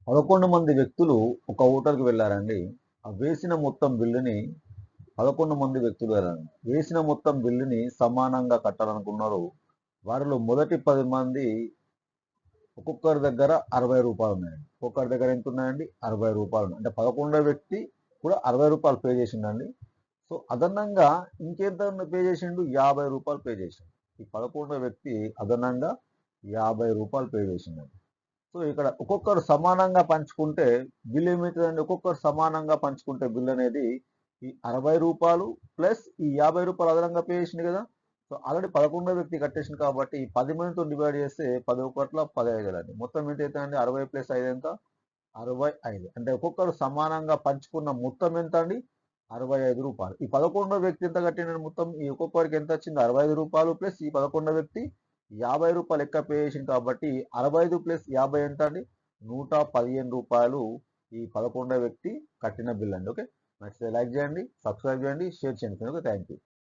11 మంది వ్యక్తులు ఒక హోటల్‌కి వెళ్లారండి. ఆ వేసిన మొత్తం బిల్లుని 11 మంది వ్యక్తులు వెళ్ళారండి. వేసిన మొత్తం బిల్లుని సమానంగా కట్టాలనుకున్నారు. వారిలో మొదటి 10 మంది ఒక్కొక్కరి దగ్గర రూ. 60 ఉన్నాయండి. ఒక్కొక్కరి దగ్గర ఎంతున్నాయండి? రూ. 60 ఉన్నాయి. అంటే 11వ వ్యక్తి కూడా రూ. 60 పే చేసిండండి. సో, అదనంగా ఇంకెంత పే చేసిండు? రూ. 50 పే చేసిండు. ఈ 11వ వ్యక్తి అదనంగా రూ. 50 పే చేసిండండి. సో, ఇక్కడ ఒక్కొక్కరు సమానంగా పంచుకుంటే బిల్ ఏమైతదండి? ఒక్కొక్కరు సమానంగా పంచుకుంటే బిల్ అనేది ఈ రూ. 60 ప్లస్ ఈ రూ. 50 అదనంగా పే చేసిండు కదా! సో, ఆల్రెడీ 11వ వ్యక్తి కట్టేసిండు కాబట్టి 10 మందితోని డివైడ్ చేస్తే 10 ఒకట్ల 15 కదండీ. మొత్తం ఎంత అయితదండి? 60 ప్లస్ 5 ఎంత? 65. అంటే ఒక్కొక్కరు సమానంగా పంచుకున్న మొత్తం ఎంత అండి? రూ. 65. ఈ 11వ వ్యక్తి ఎంత కట్టిండండి మొత్తం? ఈ ఒక్కొక్కరికి ఎంతొచ్చింది? రూ. 65 ప్లస్ ఈ 11వ వ్యక్తి రూ. 50 లెక్క పే చేసిండు కాబట్టి 65 ప్లస్ 50 ఎంత అండి? రూ. 115 ఈ 11వ వ్యక్తి కట్టిన బిల్ అండి. ఓకే. నచ్చితే లైక్ చేయండి, సబ్స్క్రైబ్ చేయండి, షేర్ చేయండి. ఓకే. Thank you.